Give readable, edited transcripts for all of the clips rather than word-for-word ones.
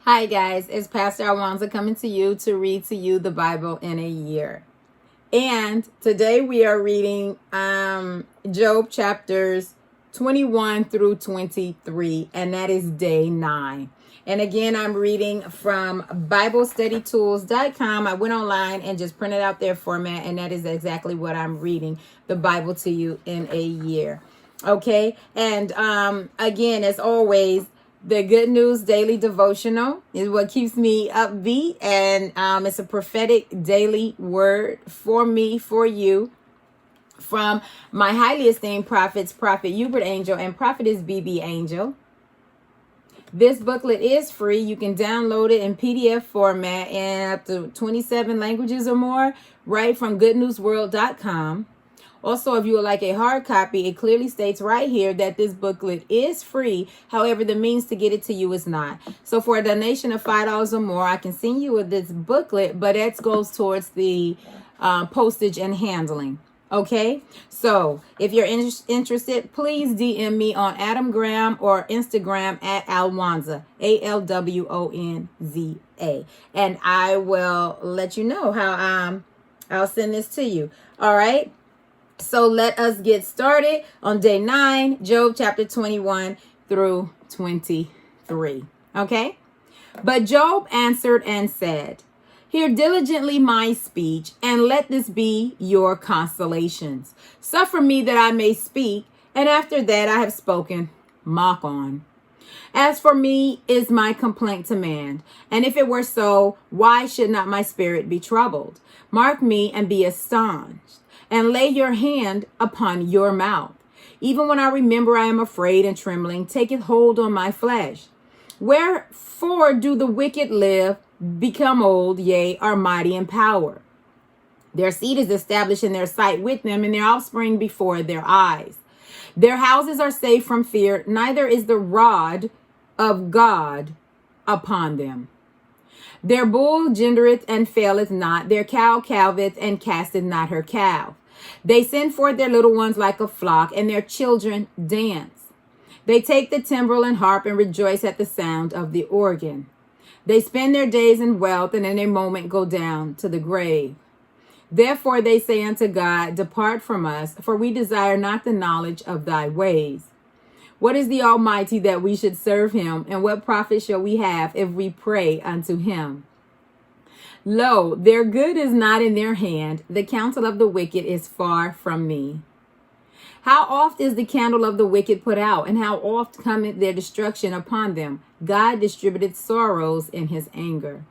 Hi guys, it's Pastor Alwanza coming to you to read to you the Bible in a year. And today we are reading Job chapters 21 through 23, and that is day 9. And again, I'm reading from BibleStudyTools.com. I went online and just printed out their format, and that is exactly what I'm reading the Bible to you in a year. Okay, and again, as always, the Good News Daily Devotional is what keeps me upbeat, and it's a prophetic daily word for me, for you, from my highly esteemed prophets, Prophet Hubert Angel and Prophetess BB Angel. This booklet is free. You can download it in PDF format in up to 27 languages or more right from goodnewsworld.com. Also, if you would like a hard copy, it clearly states right here that this booklet is free. However, the means to get it to you is not. So for a donation of $5 or more, I can send you with this booklet, but that goes towards the postage and handling. Okay, so if you're interested, please DM me on Adam Graham or Instagram at Alwanza, ALWONZA, and I will let you know how I'll send this to you. All right. So let us get started on day 9, Job chapter 21 through 23. Okay? But Job answered and said, "Hear diligently my speech, and let this be your consolations. Suffer me that I may speak, and after that I have spoken, mock on. As for me is my complaint to man, and if it were so, why should not my spirit be troubled? Mark me and be astonished, and lay your hand upon your mouth. Even when I remember I am afraid and trembling, taketh hold on my flesh. Wherefore do the wicked live, become old, yea, are mighty in power? Their seed is established in their sight with them, and their offspring before their eyes. Their houses are safe from fear, neither is the rod of God upon them. Their bull gendereth and faileth not, their cow calveth and casteth not her calf. They send forth their little ones like a flock, and their children dance. They take the timbrel and harp and rejoice at the sound of the organ. They spend their days in wealth, and in a moment go down to the grave. Therefore they say unto God, Depart from us, for we desire not the knowledge of thy ways. What is the Almighty that we should serve him? And what profit shall we have if we pray unto him? Lo, their good is not in their hand. The counsel of the wicked is far from me. How oft is the candle of the wicked put out, and how oft cometh their destruction upon them? God distributed sorrows in his anger.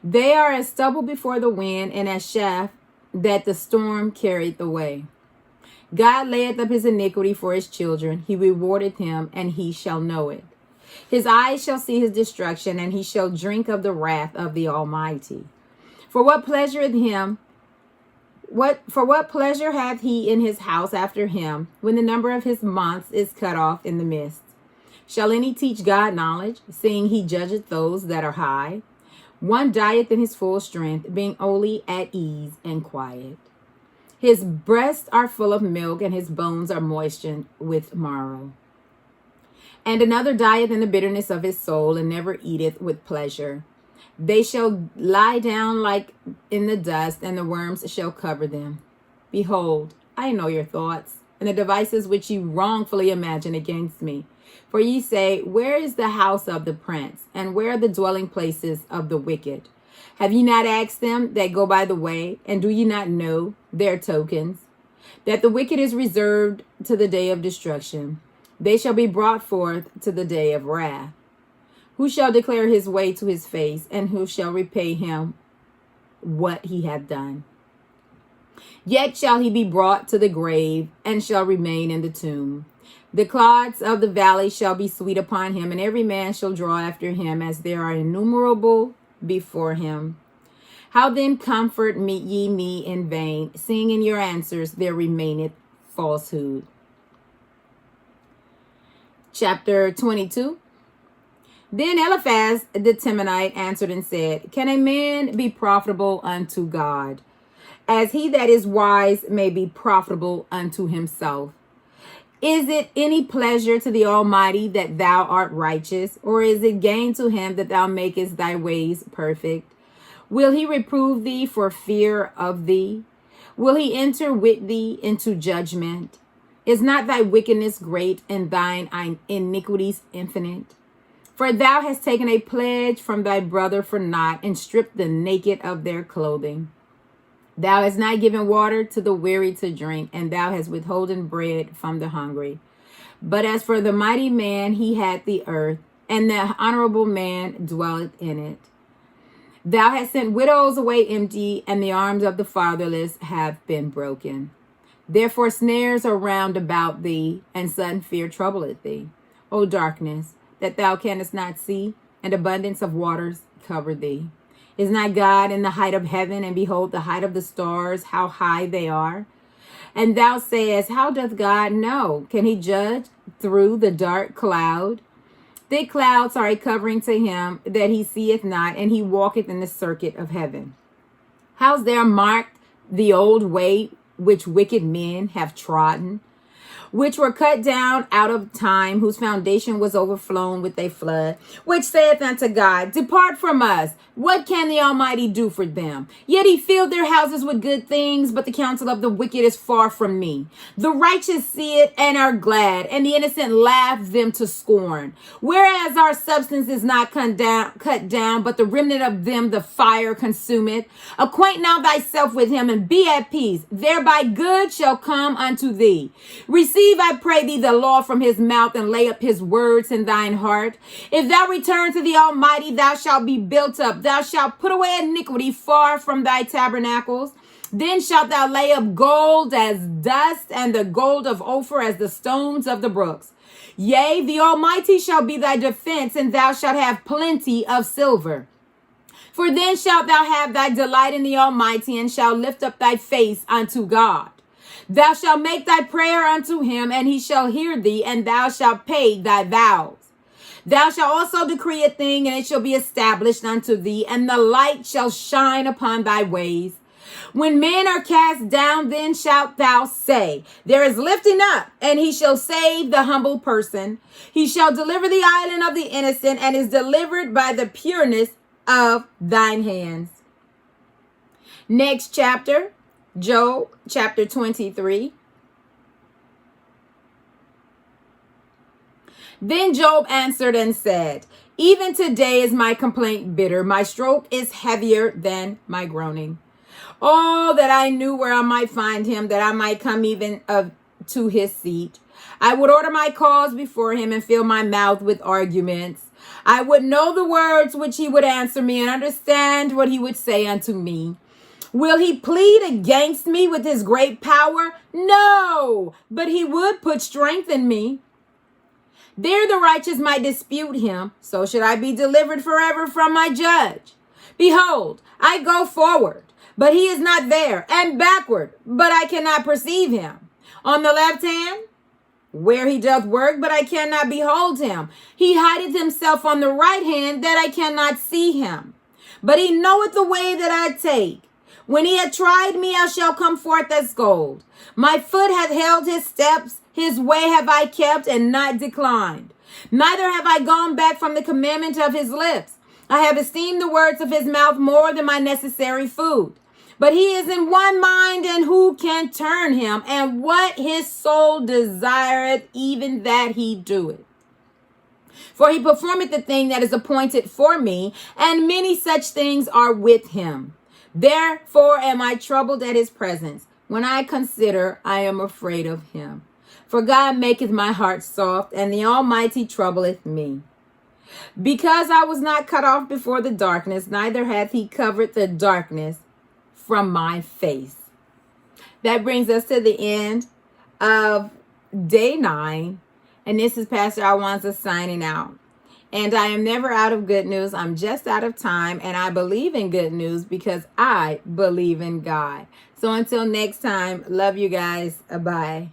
They are as stubble before the wind, and as chaff that the storm carried away. God layeth up his iniquity for his children. He rewardeth him, and he shall know it. His eyes shall see his destruction, and he shall drink of the wrath of the Almighty. For what pleasure hath he in his house after him, when the number of his months is cut off in the midst? Shall any teach God knowledge, seeing he judgeth those that are high? One dieth in his full strength, being only at ease and quiet. His breasts are full of milk, and his bones are moistened with marrow. And another dieth in the bitterness of his soul, and never eateth with pleasure. They shall lie down like in the dust, and the worms shall cover them. Behold, I know your thoughts, and the devices which ye wrongfully imagine against me. For ye say, Where is the house of the prince, and where are the dwelling places of the wicked? Have ye not asked them that go by the way, and do ye not know their tokens? That the wicked is reserved to the day of destruction. They shall be brought forth to the day of wrath. Who shall declare his way to his face, and who shall repay him what he hath done? Yet shall he be brought to the grave, and shall remain in the tomb. The clods of the valley shall be sweet upon him, and every man shall draw after him, as there are innumerable before him. How then comfort ye me in vain, seeing in your answers there remaineth falsehood? Chapter 22. Then Eliphaz the Temanite answered and said, Can a man be profitable unto God, as he that is wise may be profitable unto himself? Is it any pleasure to the Almighty that thou art righteous, or is it gain to him that thou makest thy ways perfect? Will he reprove thee for fear of thee? Will he enter with thee into judgment? Is not thy wickedness great, and thine iniquities infinite? For thou hast taken a pledge from thy brother for naught, and stripped the naked of their clothing. Thou hast not given water to the weary to drink, and thou hast withholden bread from the hungry. But as for the mighty man, he hath the earth, and the honorable man dwelleth in it. Thou hast sent widows away empty, and the arms of the fatherless have been broken. Therefore snares are round about thee, and sudden fear troubleth thee. O darkness, that thou canst not see, and abundance of waters cover thee. Is not God in the height of heaven, and behold the height of the stars, how high they are? And thou sayest, how doth God know? Can he judge through the dark cloud? Thick clouds are a covering to him that he seeth not, and he walketh in the circuit of heaven. How's there marked the old way which wicked men have trodden, which were cut down out of time, whose foundation was overflown with a flood, which saith unto God, depart from us. What can the Almighty do for them? Yet he filled their houses with good things, but the counsel of the wicked is far from me. The righteous see it and are glad, and the innocent laugh them to scorn. Whereas our substance is not cut down, but the remnant of them the fire consumeth. Acquaint now thyself with him, and be at peace. Thereby good shall come unto thee. Receive, I pray thee, the law from his mouth, and lay up his words in thine heart. If thou return to the Almighty, thou shalt be built up. Thou shalt put away iniquity far from thy tabernacles. Then shalt thou lay up gold as dust, and the gold of Ophir as the stones of the brooks. Yea, the Almighty shall be thy defense, and thou shalt have plenty of silver. For then shalt thou have thy delight in the Almighty, and shalt lift up thy face unto God. Thou shalt make thy prayer unto him, and he shall hear thee, and thou shalt pay thy vows. Thou shalt also decree a thing, and it shall be established unto thee, and the light shall shine upon thy ways. When men are cast down, then shalt thou say, there is lifting up, and he shall save the humble person. He shall deliver the island of the innocent, and is delivered by the pureness of thine hands. Next chapter, Job chapter 23. Then Job answered and said, even today is my complaint bitter. My stroke is heavier than my groaning. Oh, that I knew where I might find him, that I might come even to his seat. I would order my cause before him and fill my mouth with arguments. I would know the words which he would answer me, and understand what he would say unto me. Will he plead against me with his great power? No, but he would put strength in me. There the righteous might dispute him, so should I be delivered forever from my judge. Behold, I go forward, but he is not there, and backward, but I cannot perceive him. On the left hand, where he doth work, but I cannot behold him. He hideth himself on the right hand, that I cannot see him. But he knoweth the way that I take. When he hath tried me, I shall come forth as gold. My foot hath held his steps. His way have I kept and not declined. Neither have I gone back from the commandment of his lips. I have esteemed the words of his mouth more than my necessary food. But he is in one mind, and who can turn him? And what his soul desireth, even that he doeth. For he performeth the thing that is appointed for me, and many such things are with him. Therefore am I troubled at his presence. When I consider, I am afraid of him. For God maketh my heart soft, and the Almighty troubleth me. Because I was not cut off before the darkness, neither hath he covered the darkness from my face. That brings us to the end of day 9. And this is Pastor Alwanza signing out. And I am never out of good news. I'm just out of time. And I believe in good news because I believe in God. So until next time, love you guys. Bye.